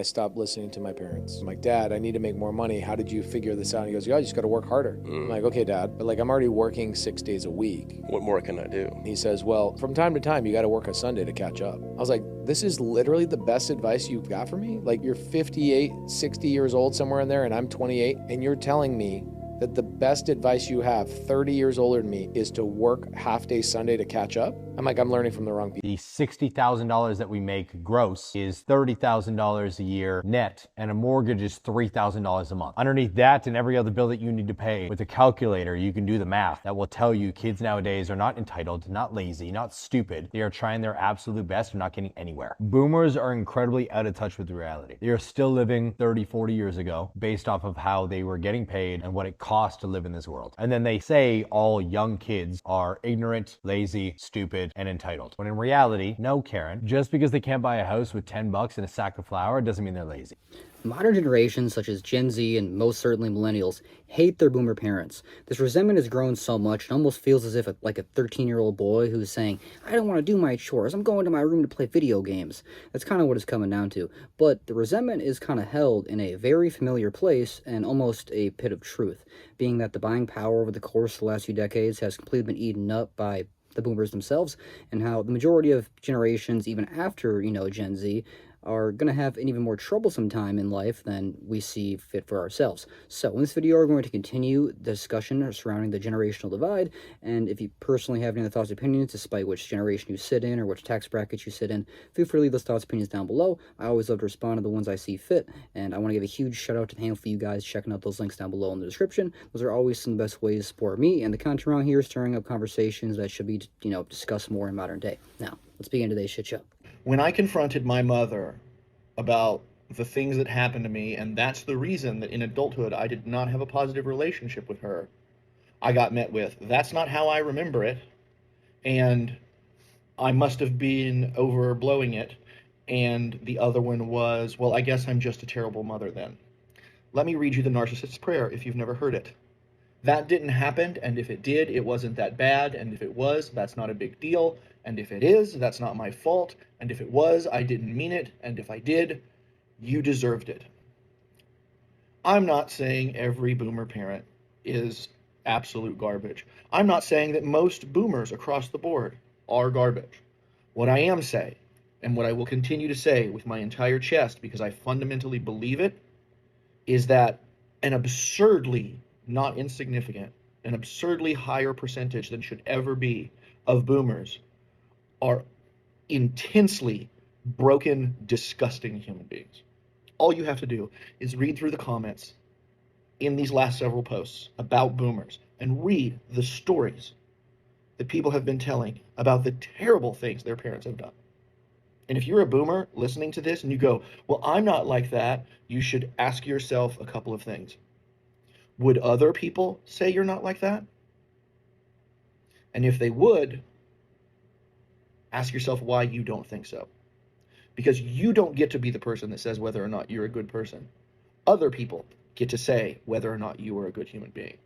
stopped listening to my parents. I'm like, Dad, I need to make more money. How did you figure this out? And he goes, yeah, you just got to work harder. I'm like, okay, Dad, but like I'm already working 6 days a week. What more can I do? He says, well, from time to time, you got to work a Sunday to catch up. I was like, this is literally the best advice you've got for me? Like you're 58, 60 years old somewhere in there and I'm 28 and you're telling me that the best advice you have 30 years older than me is to work half day Sunday to catch up? I'm like, I'm learning from the wrong people. The $60,000 that we make gross is $30,000 a year net, and a mortgage is $3,000 a month. Underneath that and every other bill that you need to pay, with a calculator, you can do the math that will tell you kids nowadays are not entitled, not lazy, not stupid. They are trying their absolute best and not getting anywhere. Boomers are incredibly out of touch with reality. They are still living 30, 40 years ago based off of how they were getting paid and what it costs to live in this world. And then they say all young kids are ignorant, lazy, stupid, and entitled. When in reality, no, Karen, just because they can't buy a house with 10 bucks and a sack of flour doesn't mean they're lazy. Modern generations, such as Gen Z and most certainly millennials, hate their boomer parents. This resentment has grown so much, it almost feels as if like a 13-year-old boy who's saying, I don't want to do my chores, I'm going to my room to play video games. That's kind of what it's coming down to. But the resentment is kind of held in a very familiar place and almost a pit of truth, being that the buying power over the course of the last few decades has completely been eaten up by the boomers themselves, and how the majority of generations, even after, Gen Z, are going to have an even more troublesome time in life than we see fit for ourselves. So in this video, we're going to continue the discussion surrounding the generational divide, and if you personally have any other thoughts or opinions, despite which generation you sit in or which tax bracket you sit in, feel free to leave those thoughts and opinions down below. I always love to respond to the ones I see fit, and I want to give a huge shout out to the handful of you guys checking out those links down below in the description. Those are always some of the best ways to support me and the content around here, stirring up conversations that should be, discussed more in modern day. Now, let's begin today's shit show. When I confronted my mother about the things that happened to me, and that's the reason that in adulthood I did not have a positive relationship with her, I got met with, that's not how I remember it, and I must have been overblowing it, and the other one was, well, I guess I'm just a terrible mother then. Let me read you the narcissist's prayer if you've never heard it. That didn't happen, and if it did, it wasn't that bad, and if it was, that's not a big deal, and if it is, that's not my fault, and if it was, I didn't mean it, and if I did, you deserved it. I'm not saying every boomer parent is absolute garbage. I'm not saying that most boomers across the board are garbage. What I am saying, and what I will continue to say with my entire chest, because I fundamentally believe it, is that an absurdly not insignificant, an absurdly higher percentage than should ever be of boomers are intensely broken, disgusting human beings. All you have to do is read through the comments in these last several posts about boomers and read the stories that people have been telling about the terrible things their parents have done. And if you're a boomer listening to this and you go, well, I'm not like that, you should ask yourself a couple of things. Would other people say you're not like that? And if they would, ask yourself why you don't think so. Because you don't get to be the person that says whether or not you're a good person. Other people get to say whether or not you are a good human being.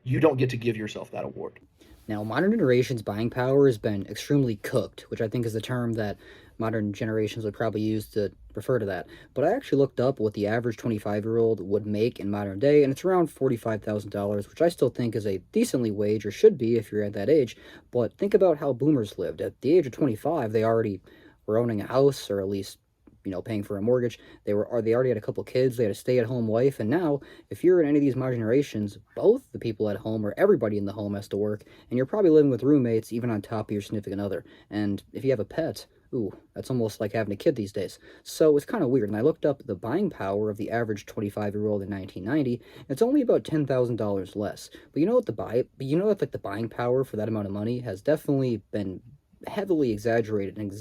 You don't get to give yourself that award. Now, modern generation's buying power has been extremely cooked, which I think is the term that modern generations would probably use to refer to that. But I actually looked up what the average 25-year-old would make in modern day, and it's around $45,000, which I still think is a decently wage, or should be if you're at that age. But think about how boomers lived. At the age of 25, they already were owning a house, or at least paying for a mortgage. They already had a couple kids. They had a stay-at-home wife. And now, if you're in any of these modern generations, both the people at home or everybody in the home has to work, and you're probably living with roommates, even on top of your significant other. And if you have a pet, ooh, that's almost like having a kid these days. So it's kind of weird. And I looked up the buying power of the average 25-year-old in 1990. And it's only about $10,000 less. But you know what the buying power for that amount of money has definitely been heavily exaggerated and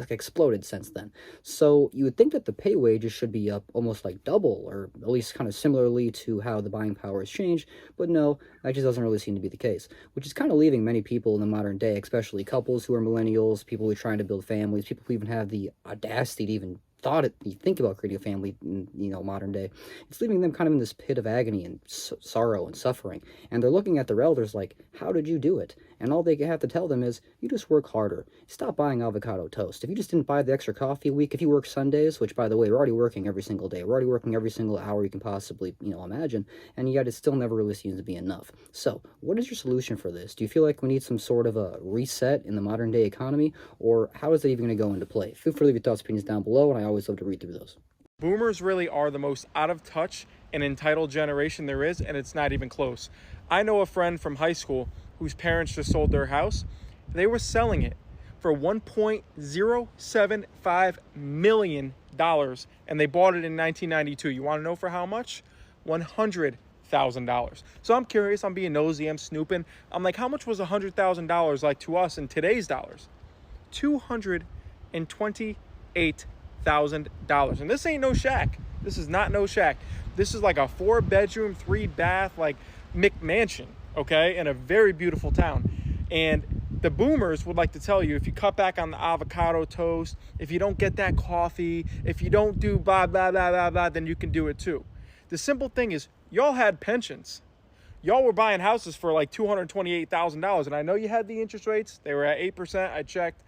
exploded since then. So you would think that the pay wages should be up almost like double, or at least kind of similarly to how the buying power has changed, but no, that just doesn't really seem to be the case, which is kind of leaving many people in the modern day, especially couples who are millennials, people who are trying to build families, people who even have the audacity to even you think about creating a family in, modern day, it's leaving them kind of in this pit of agony and sorrow and suffering. And they're looking at their elders like, how did you do it? And all they have to tell them is, you just work harder. Stop buying avocado toast. If you just didn't buy the extra coffee a week, if you work Sundays, which, by the way, we're already working every single day. We're already working every single hour you can possibly, imagine. And yet it still never really seems to be enough. So what is your solution for this? Do you feel like we need some sort of a reset in the modern day economy? Or how is that even going to go into play? Feel free to leave your thoughts, opinions down below, and I always love to read through those. Boomers really are the most out of touch and entitled generation there is, and it's not even close. I know a friend from high school whose parents just sold their house. They were selling it for $1.075 million, and they bought it in 1992. You want to know for how much? $100,000. So I'm curious, I'm being nosy, I'm snooping. I'm like, how much was $100,000 like to us in today's dollars? $228,000. And this ain't no shack. This is not no shack. This is like a 4-bedroom, 3-bath, like McMansion, okay, in a very beautiful town. And the boomers would like to tell you, if you cut back on the avocado toast, if you don't get that coffee, if you don't do blah, blah, blah, blah, blah, then you can do it too. The simple thing is, y'all had pensions. Y'all were buying houses for like $228,000. And I know you had the interest rates. They were at 8%. I checked.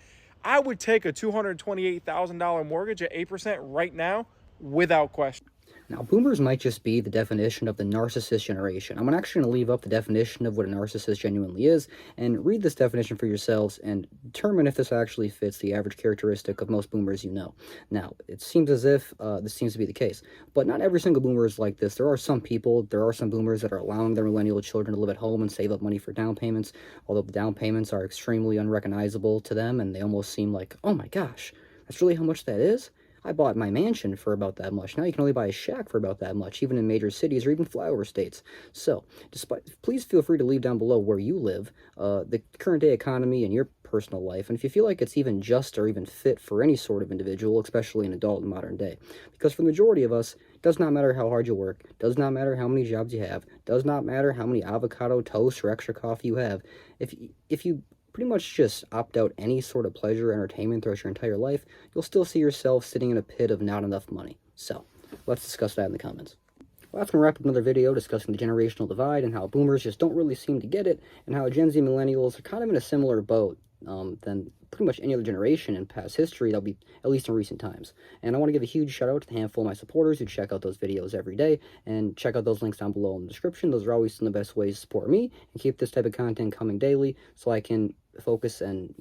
I would take a $228,000 mortgage at 8% right now without question. Now, boomers might just be the definition of the narcissist generation. I'm actually going to leave up the definition of what a narcissist genuinely is and read this definition for yourselves and determine if this actually fits the average characteristic of most boomers you know. Now, it seems as if this seems to be the case, but not every single boomer is like this. There are some boomers that are allowing their millennial children to live at home and save up money for down payments, although the down payments are extremely unrecognizable to them, and they almost seem like, oh my gosh, that's really how much that is? I bought my mansion for about that much. Now you can only buy a shack for about that much, even in major cities or even flyover states. So, please feel free to leave down below where you live, the current day economy and your personal life, and if you feel like it's even just or even fit for any sort of individual, especially an adult in modern day. Because for the majority of us, it does not matter how hard you work, does not matter how many jobs you have, does not matter how many avocado toast or extra coffee you have. If you pretty much just opt out any sort of pleasure or entertainment throughout your entire life, you'll still see yourself sitting in a pit of not enough money. So, let's discuss that in the comments. Well, that's going to wrap up another video discussing the generational divide and how boomers just don't really seem to get it, and how Gen Z millennials are kind of in a similar boat than pretty much any other generation in past history, that'll be at least in recent times. And I want to give a huge shout out to the handful of my supporters who check out those videos every day, and check out those links down below in the description. Those are always some of the best ways to support me and keep this type of content coming daily, so I can focus and,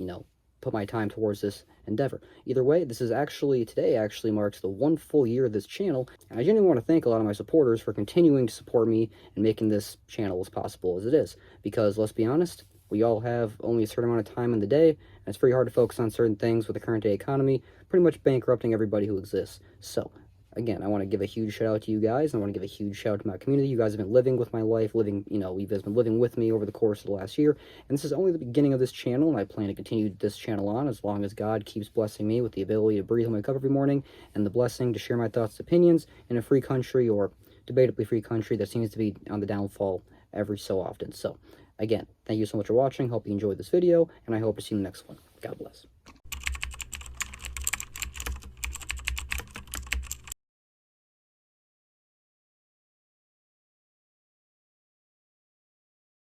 put my time towards this endeavor. Either way, today actually marks the 1 full year of this channel, and I genuinely want to thank a lot of my supporters for continuing to support me and making this channel as possible as it is. Because, let's be honest, we all have only a certain amount of time in the day, and it's pretty hard to focus on certain things with the current day economy, pretty much bankrupting everybody who exists. So, again, I want to give a huge shout out to you guys, and I want to give a huge shout out to my community. You guys have been living with my life, you guys have been living with me over the course of the last year, and this is only the beginning of this channel, and I plan to continue this channel on as long as God keeps blessing me with the ability to breathe and wake up every morning, and the blessing to share my thoughts and opinions in a free country, or debatably free country, that seems to be on the downfall every so often. So, again, thank you so much for watching. Hope you enjoyed this video, and I hope to see you in the next one. God bless.